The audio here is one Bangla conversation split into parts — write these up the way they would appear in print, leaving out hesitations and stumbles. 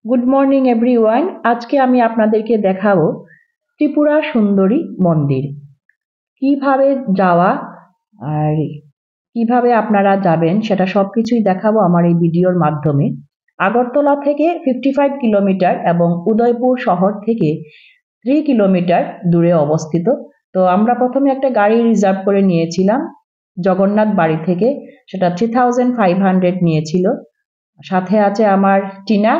Good morning everyone. আজকে আমি আপনাদেরকে দেখাবো ত্রিপুরা সুন্দরী মন্দির। কিভাবে যাওয়া আর কিভাবে আপনারা যাবেন সেটা সবকিছুই দেখাবো আমার এই ভিডিওর মাধ্যমে। আগরতলা থেকে 55 কিলোমিটার এবং উদয়পুর শহর থেকে 3 কিলোমিটার দূরে অবস্থিত। তো আমরা প্রথমে একটা গাড়ি রিজার্ভ করে নিয়েছিলাম জগন্নাথ বাড়ি থেকে, সেটা 3500 নিয়েছিল। সাথে আছে আমার টিনা।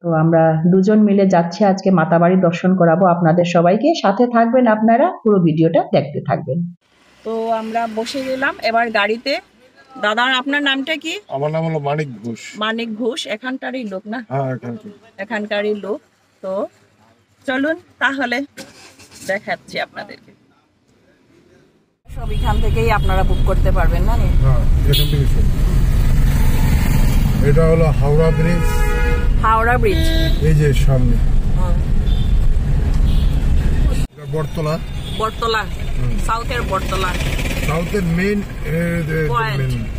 তো আমরা দুজন মিলে যাচ্ছি আজকে মাতাবাড়ি দর্শন করাবো আপনাদের সবাইকে। সাথে থাকবেন আপনারা, পুরো ভিডিওটা দেখতে থাকবেন। তো আমরা বসে গেলাম এবার গাড়িতে। দাদা, আপনার নামটা কি? আমার নাম হলো মানিক ঘোষ। মানিক ঘোষ এখানকারই লোক না? হ্যাঁ, এখানকারই লোক। তো চলুন তাহলে দেখাচ্ছি আপনাদেরকে। সব এখান থেকেই আপনারা বুক করতে পারবেন না? হ্যাঁ, এখান থেকে সব। এটা হলো হাওড়া ব্রিজ। হাওড়া ব্রিজ এই যে সামনে। এটা বটতলা। বটতলা, সাউথের বটতলা, সাউথের মেইন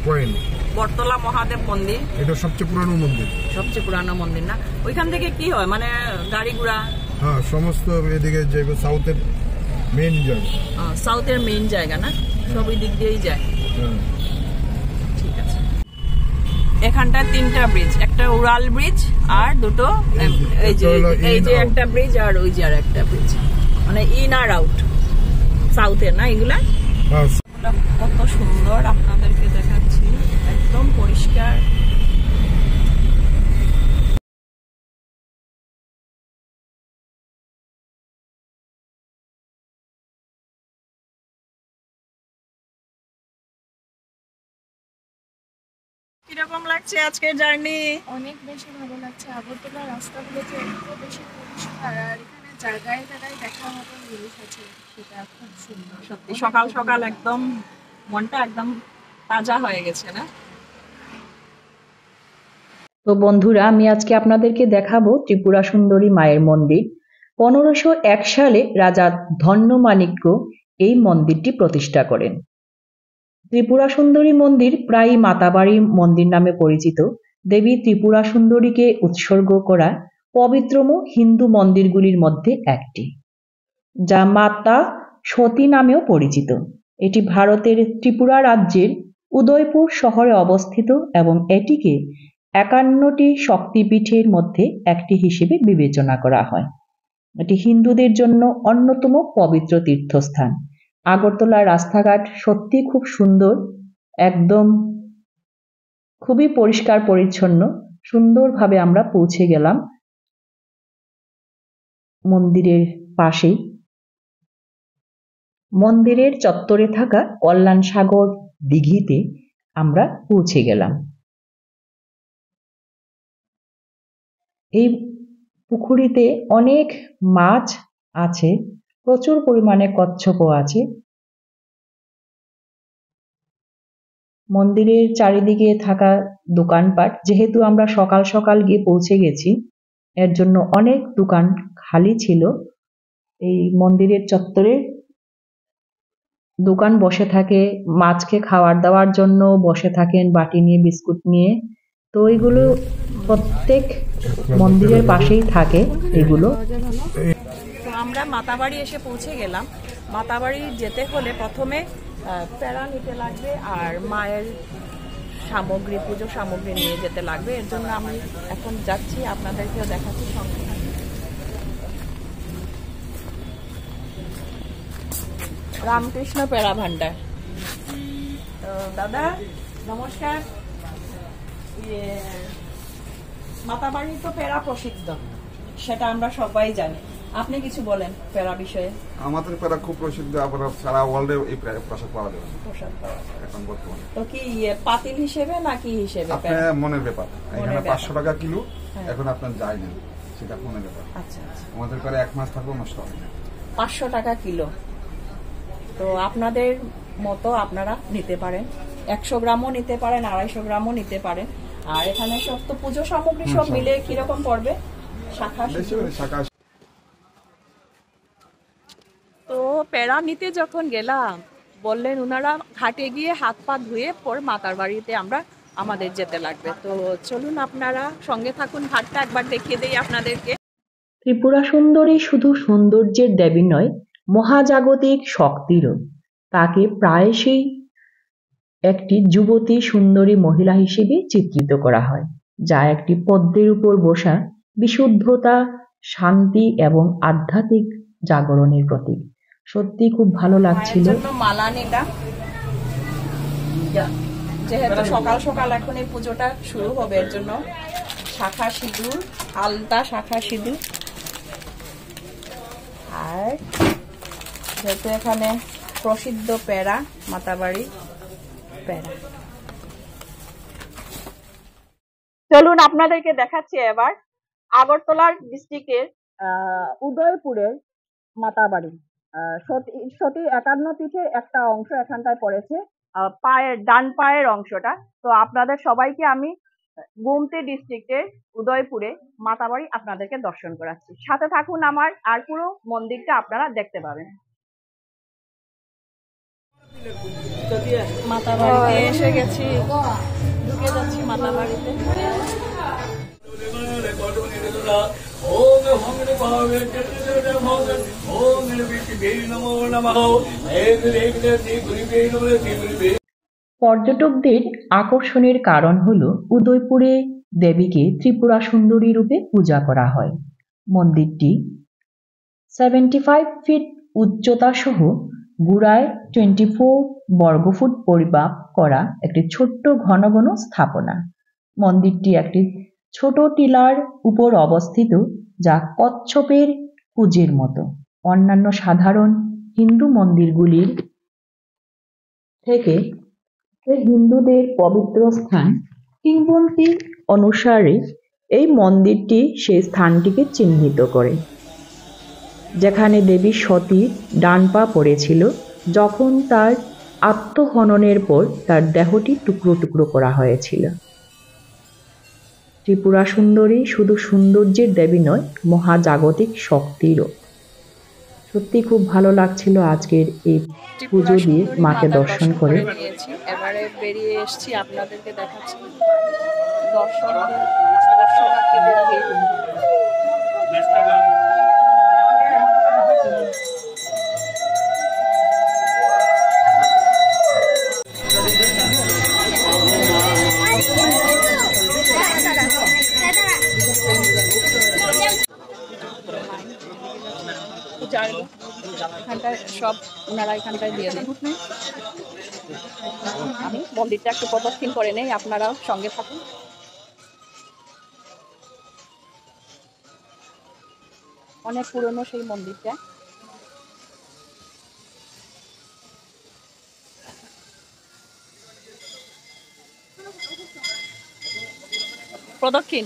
পয়েন্ট। বটতলা মহাদেব মন্দির, এটা সবচেয়ে পুরানো মন্দির। সবচেয়ে পুরানো মন্দির না? ওইখান থেকে কি হয় মানে গাড়ি ঘোড়া? হ্যাঁ, সমস্ত এদিকে যে সাউথের মেইন জায়গা। সাউথের মেইন জায়গা না? সব ওই দিক দিয়েই যায়। ঠিক আছে। এখানটা 3টা ব্রিজ, একটা উড়াল ব্রিজ আর দুটো এই যে একটা ব্রিজ আর ওই যে আর একটা ব্রিজ, মানে ইন আর আউট সাউথের না এগুলা? কত সুন্দর আপনাদেরকে দেখাচ্ছি, একদম পরিষ্কার। কিরকম লাগছে আজকের জার্নি? অনেক বেশি ভালো লাগছে। আগরতলা রাস্তাগুলো তো এত বেশি পরিষ্কার, আর এখানে জায়গায় জায়গায় দেখার মতো জিনিস আছে, সেটা খুব সুন্দর। সত্যি সকাল সকাল একদম মনটা একদম তাজা হয়ে গেছে না? তো বন্ধুরা, আমি আজকে আপনাদেরকে দেখাবো ত্রিপুরা সুন্দরী মায়ের মন্দির। 1501 সালে রাজা ধন্যমাণিক্য এই মন্দিরটি প্রতিষ্ঠা করেন। ত্রিপুরা সুন্দরী মন্দির প্রায়ই মাতাবাড়ি মন্দির নামে পরিচিত। দেবী ত্রিপুরা সুন্দরীকে উৎসর্গ করা পবিত্রতম হিন্দু মন্দিরগুলির মধ্যে একটি, যা মাতা সতী নামেও পরিচিত। এটি ভারতের ত্রিপুরা রাজ্যের উদয়পুর শহরে অবস্থিত এবং এটিকে 51টি শক্তিপীঠের মধ্যে একটি হিসেবে বিবেচনা করা হয়। এটি হিন্দুদের জন্য অন্যতম পবিত্র তীর্থস্থান। আগরতলার রাস্তাঘাট সত্যি খুব সুন্দর, একদম খুবই পরিষ্কার পরিচ্ছন্ন। সুন্দরভাবে আমরা পৌঁছে গেলাম মন্দিরের পাশেই। মন্দিরের চত্বরে থাকা কল্যাণ সাগর দিঘিতে আমরা পৌঁছে গেলাম। এই পুকুরিতে অনেক মাছ আছে, প্রচুর পরিমাণে কচ্ছপও আছে। মন্দিরের চারিদিকে থাকা দোকানপাট, যেহেতু আমরা সকাল সকাল গিয়ে পৌঁছে গেছি, এর জন্য অনেক দোকান খালি ছিল। এই মন্দিরের চত্বরে দোকান বসে থাকে, মাছকে খাবার দেওয়ার জন্য বসে থাকেন বাটি নিয়ে, বিস্কুট নিয়ে। তো এইগুলো প্রত্যেক মন্দিরের পাশেই থাকে এগুলো। তো আমরা মাতাবাড়ি এসে পৌঁছে গেলাম। মাতাবাড়ি যেতে হলে প্রথমে প্যারা নিতে লাগবে আর মায়ের সামগ্রী, পুজো সামগ্রী নিয়ে যেতে লাগবে। এর জন্য আমি এখন যাচ্ছি, আপনাদেরকেও দেখাচ্ছি সঙ্গে। রামকৃষ্ণ প্যারা ভান্ডার। তো দাদা নমস্কার। মাতাবাড়ি তো প্যারা প্রসিদ্ধ, সেটা আমরা সবাই জানি। আপনি কিছু বলেন প্যারা বিষয়ে। আমাদের প্যারা খুব প্রসিদ্ধ, আপনার সারা ওয়ার্ল্ডে এই প্রসাদ পাওয়া যায়। এখন বর্তমানে তো কি পাতিল হিসেবে নাকি হিসেবে? আপনার মনের ব্যাপার। এখানে 500 টাকা কিলো, এখন আপনার যায় না, সেটা মনের ব্যাপার। আচ্ছা আচ্ছা। আমাদের প্যারা 1 মাস থাকলেও নষ্ট হয় না। 500 টাকা কিলো। তো আপনাদের মতো আপনারা নিতে পারেন, 100 গ্রামও নিতে পারেন, 250 গ্রামও নিতে পারেন। আর এখানে সব তো পুজো সামগ্রী সব মিলে কিরকম পড়বে? শাখা। তো প্যারা নিতে যখন গেলাম, বললেন ওনারা ঘাটে গিয়ে হাত পা ধুয়ে পর মাতার বাড়িতে আমরা আমাদের যেতে লাগবে। তো চলুন আপনারা সঙ্গে থাকুন, ঘাটটা একবার দেখিয়ে দেই আপনাদেরকে। ত্রিপুরা সুন্দরী শুধু সৌন্দর্যের দেবী নয়, মহাজাগতিক শক্তিরও। তাকে প্রায়শই একটি যুবতী সুন্দরী মহিলা হিসেবে চিত্রিত করা হয়, যা একটি পদ্মের উপর বসা বিশুদ্ধতা, শান্তি এবং আধ্যাত্মিক জাগরণের প্রতীক। সত্যি খুব ভালো লাগছিল। মায়ের জন্য মালা নিলাম, যেহেতু সকাল সকাল এখন এই পুজোটা শুরু হবে, এর জন্য শাখা সিঁদুর, আলতা শাখা সিঁদুর। আর যেহেতু এখানে প্রসিদ্ধ পেড়া, মাতাবাড়ি পেড়া। চলুন আপনাদেরকে দেখাচ্ছি এবার আগরতলার ডিস্ট্রিক্টের উদয়পুরের মাতাবাড়ি। সতী 51 পীঠের একটা অংশ এখানটায় পড়েছে, পায়ের ডান পায়ের অংশটা। তো আপনাদের সবাইকে আমি গোমতী ডিস্ট্রিক্টের উদয়পুরে মাতাবাড়ি আপনাদেরকে দর্শন করাচ্ছি। সাথে থাকুন আমার, আর পুরো মন্দিরটা আপনারা দেখতে পাবেন। মাতাবাড়িতে এসে গেছি, ঢুকে যাচ্ছি মাতাবাড়িতে। পর্যটকদের আকর্ষণের কারণ হল উদয়পুরে দেবীকে ত্রিপুরা সুন্দরী রূপে পূজা করা হয়। মন্দিরটি 75 ফিট উচ্চতা সহ গুড়ায় 24 বর্গফুট পরিমাপ করা একটি ছোট্ট ঘন ঘন স্থাপনা। মন্দিরটি একটি ছোট টিলার উপর অবস্থিত, যা কচ্ছপের কুজের মতো। অন্যান্য সাধারণ হিন্দু মন্দিরগুলির থেকে হিন্দুদের পবিত্র স্থান। কিংবদন্তি অনুসারে এই মন্দিরটি সেই স্থানটিকে চিহ্নিত করে, যেখানে দেবী সতীর ডান পা পড়েছিল যখন তার আত্মহননের পর তার দেহটি টুকরো টুকরো করা হয়েছিল। ত্রিপুরা সুন্দরী শুধু সৌন্দর্যের দেবী নয়, মহাজাগতিক শক্তিরও। সত্যি খুব ভালো লাগছিল আজকের এই পুজো দিয়ে মাকে দর্শন করে। এবারে বেরিয়ে এসেছি, আপনাদেরকে দেখাচ্ছি দর্শনার্থীদের ভিড়। এখানটায় সব ওনারা এখানটায় দিয়ে দেন। আমি মন্দিরটা একটু প্রদক্ষিণ করে নেই, আপনারাও সঙ্গে থাকুন। অনেক পুরনো সেই মন্দিরটা। প্রদক্ষিণ।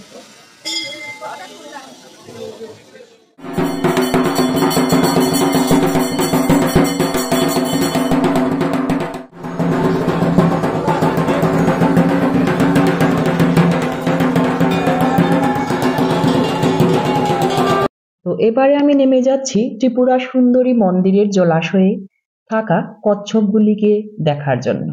তো এবারে আমি নেমে যাচ্ছি ত্রিপুরা সুন্দরী মন্দিরের জলাশয়ে থাকা কচ্ছপগুলিকে দেখার জন্য।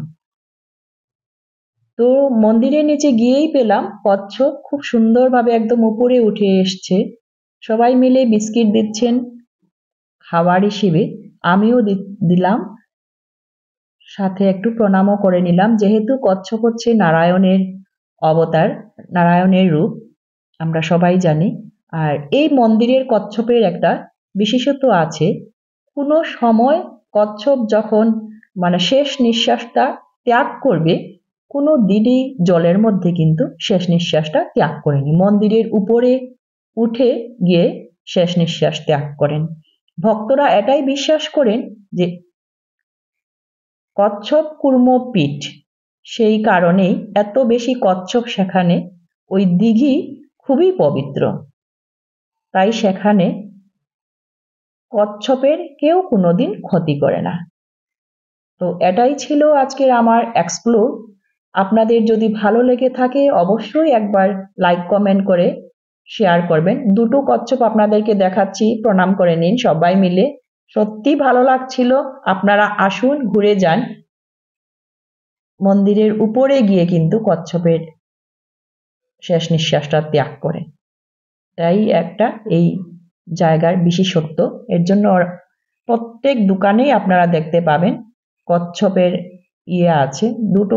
তো মন্দিরের নিচে গিয়েই পেলাম কচ্ছপ খুব সুন্দরভাবে একদম উপরে উঠে এসছে। সবাই মিলে বিস্কিট দিচ্ছেন খাবার হিসেবে, আমিও দিলাম, সাথে একটু প্রণামও করে নিলাম। যেহেতু কচ্ছপ হচ্ছে নারায়ণের অবতার, নারায়ণের রূপ, আমরা সবাই জানি। আর এই মন্দিরের কচ্ছপের একটা বিশেষত্ব আছে। কোনো সময় কচ্ছপ যখন শেষ নিঃশ্বাসটা ত্যাগ করবে, কোনো দিনই জলের মধ্যে কিন্তু শেষ নিঃশ্বাসটা ত্যাগ করেনি। মন্দিরের উপরে উঠে গিয়ে শেষ নিঃশ্বাস ত্যাগ করেন। ভক্তরা এটাই বিশ্বাস করেন যে কচ্ছপ কুর্মপীঠ, সেই কারণেই এত বেশি কচ্ছপ সেখানে। ওই দিঘি খুবই পবিত্র, তাই সেখানে কচ্ছপের কেউ কোনোদিন ক্ষতি করে না। তো এটাই ছিল আজকের আমার এক্সপ্লোর। আপনাদের যদি ভালো লেগে থাকে অবশ্যই একবার লাইক কমেন্ট করে শেয়ার করবেন। দুটো কচ্ছপ আপনাদেরকে দেখাচ্ছি, প্রণাম করে নিন সবাই মিলে। সত্যি ভালো লাগছিল। আপনারা আসুন, ঘুরে যান। মন্দিরের উপরে গিয়ে কিন্তু কচ্ছপের শেষ নিঃশ্বাসটা ত্যাগ করে। তাই একটা এই জায়গার বিশেষত্ব। এর জন্য প্রত্যেক দোকানেই আপনারা দেখতে পাবেন কচ্ছপের আছে, দুটো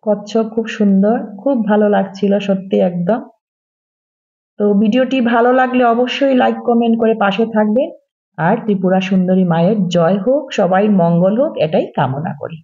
কচ্ছপ, খুব সুন্দর, খুব ভালো লাগছিল সত্যি একদম। তো ভিডিওটি ভালো লাগলে অবশ্যই লাইক কমেন্ট করে পাশে থাকবেন। আর ত্রিপুরা সুন্দরী মায়ের জয় হোক, সবাই মঙ্গল হোক, এটাই কামনা করি।